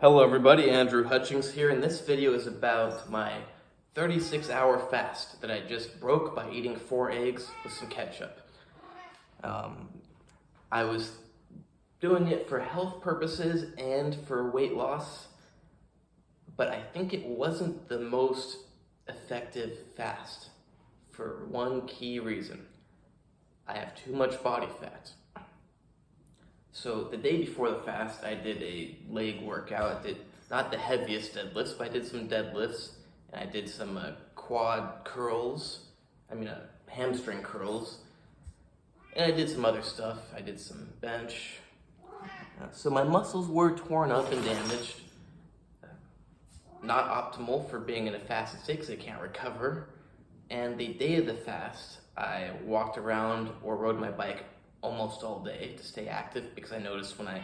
Hello everybody, Andrew Hutchings here, and this video is about my 36-hour fast that I just broke by eating 4 eggs with some ketchup. I was doing it for health purposes and for weight loss, but I think it wasn't the most effective fast for one key reason. I have too much body fat. So the day before the fast, I did a leg workout. I did not the heaviest deadlifts, but I did some deadlifts, and I did some hamstring curls, and I did some other stuff. I did some bench. So my muscles were torn up and damaged. Not optimal for being in a fasted state because I can't recover. And the day of the fast, I walked around or rode my bike almost all day to stay active, because I noticed when I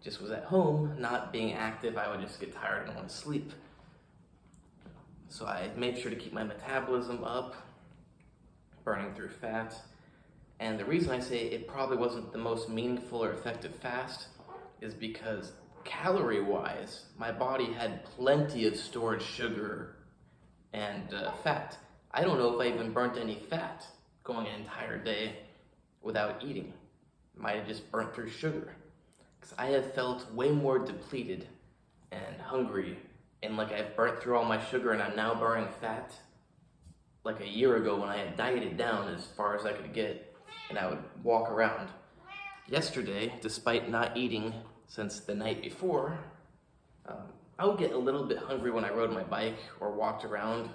just was at home not being active, I would just get tired and want to sleep. So I made sure to keep my metabolism up, burning through fat. And the reason I say it probably wasn't the most meaningful or effective fast is because calorie-wise, my body had plenty of stored sugar and fat. I don't know if I even burnt any fat going an entire day without eating. Might have just burnt through sugar, because I have felt way more depleted and hungry, and like I've burnt through all my sugar and I'm now burning fat, like a year ago when I had dieted down as far as I could get and I would walk around. Yesterday, despite not eating since the night before, I would get a little bit hungry when I rode my bike or walked around,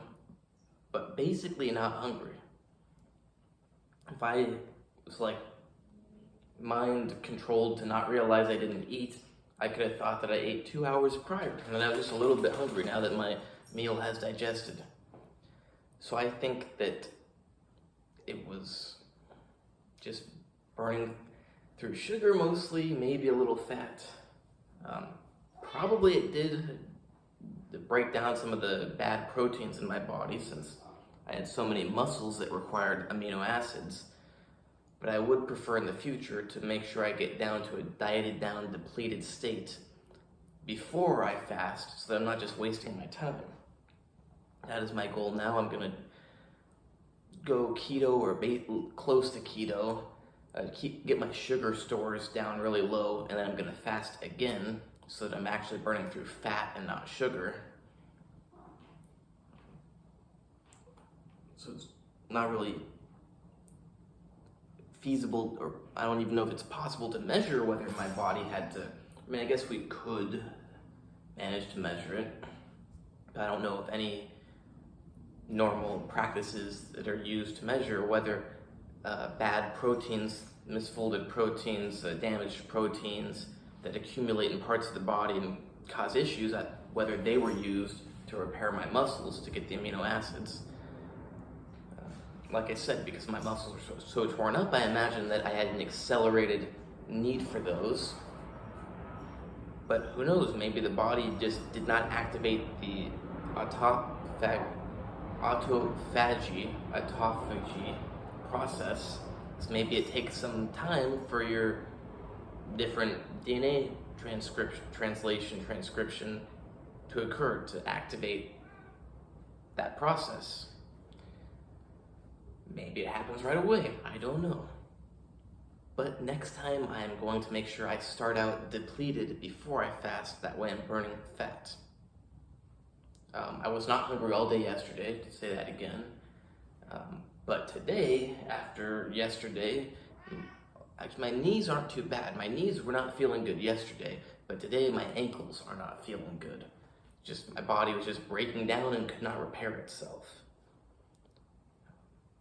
but basically not hungry. If I was like mind controlled to not realize I didn't eat, I could have thought that I ate 2 hours prior, and then I was just a little bit hungry now that my meal has digested. So I think that it was just burning through sugar mostly, maybe a little fat. Probably it did break down some of the bad proteins in my body, since I had so many muscles that required amino acids. But I would prefer in the future to make sure I get down to a dieted down, depleted state before I fast, so that I'm not just wasting my time. That is my goal now. I'm gonna go keto or close to keto, get my sugar stores down really low, and then I'm gonna fast again so that I'm actually burning through fat and not sugar. So it's not really feasible, or I don't even know if it's possible to measure whether my body had to. I mean, I guess we could manage to measure it, but I don't know of any normal practices that are used to measure whether bad proteins, misfolded proteins, damaged proteins that accumulate in parts of the body and cause issues, whether they were used to repair my muscles to get the amino acids. Like I said, because my muscles were so torn up, I imagined that I had an accelerated need for those. But who knows, maybe the body just did not activate the autophagy process. So maybe it takes some time for your different DNA transcription to occur to activate that process. Maybe it happens right away, I don't know. But next time I'm going to make sure I start out depleted before I fast, that way I'm burning fat. I was not hungry all day yesterday, to say that again. But today, after yesterday, actually my knees aren't too bad. My knees were not feeling good yesterday, but today my ankles are not feeling good. Just my body was just breaking down and could not repair itself.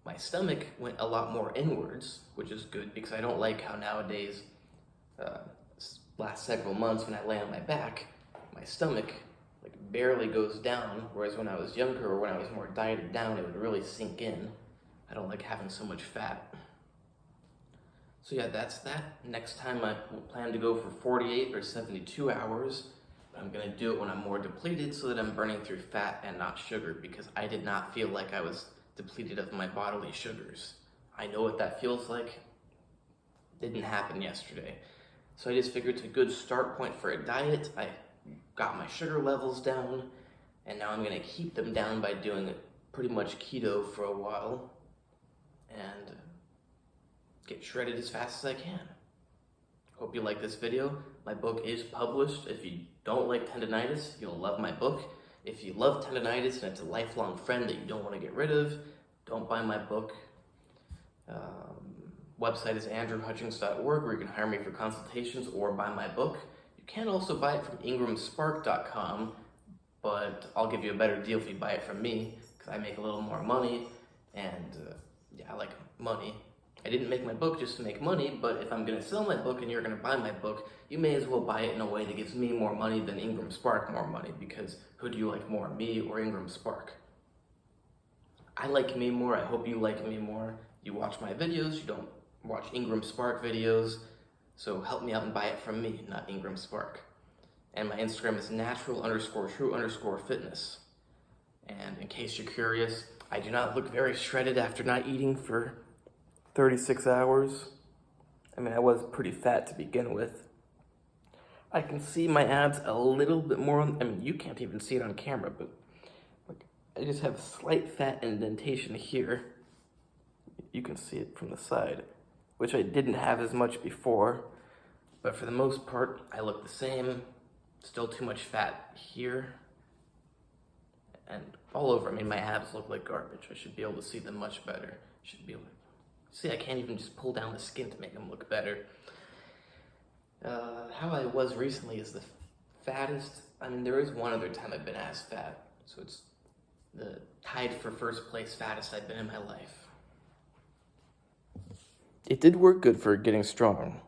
My stomach went a lot more inwards, which is good, because I don't like how nowadays, last several months when I lay on my back, my stomach barely goes down, whereas when I was younger or when I was more dieted down, it would really sink in. I don't like having so much fat. So yeah, that's that. Next time I plan to go for 48 or 72 hours, but I'm gonna do it when I'm more depleted so that I'm burning through fat and not sugar, because I did not feel like I was depleted of my bodily sugars. I know what that feels like. Didn't happen yesterday. So I just figured it's a good start point for a diet. I got my sugar levels down, and now I'm gonna keep them down by doing pretty much keto for a while and get shredded as fast as I can. Hope you like this video. My book is published. If you don't like tendonitis, you'll love my book. If you love tendonitis and it's a lifelong friend that you don't want to get rid of, don't buy my book. Website is andrewhutchings.org, where you can hire me for consultations or buy my book. You can also buy it from ingramspark.com, but I'll give you a better deal if you buy it from me, because I make a little more money, and yeah, I like money. I didn't make my book just to make money, but if I'm going to sell my book and you're going to buy my book, you may as well buy it in a way that gives me more money than Ingram Spark more money, because who do you like more, me or Ingram Spark? I like me more. I hope you like me more. You watch my videos, you don't watch Ingram Spark videos, so help me out and buy it from me, not Ingram Spark. And my Instagram is natural_true_fitness. And in case you're curious, I do not look very shredded after not eating for 36 hours. I mean, I was pretty fat to begin with. I can see my abs a little bit more I mean, you can't even see it on camera, but like, I just have slight fat indentation here. You can see it from the side, which I didn't have as much before. But for the most part, I look the same. Still too much fat here and all over. I mean, my abs look like garbage. I should be able to see them much better. Should be able to see. I can't even just pull down the skin to make them look better. How I was recently is the fattest. I mean, there is one other time I've been as fat, so it's the tied for first place fattest I've been in my life. It did work good for getting strong.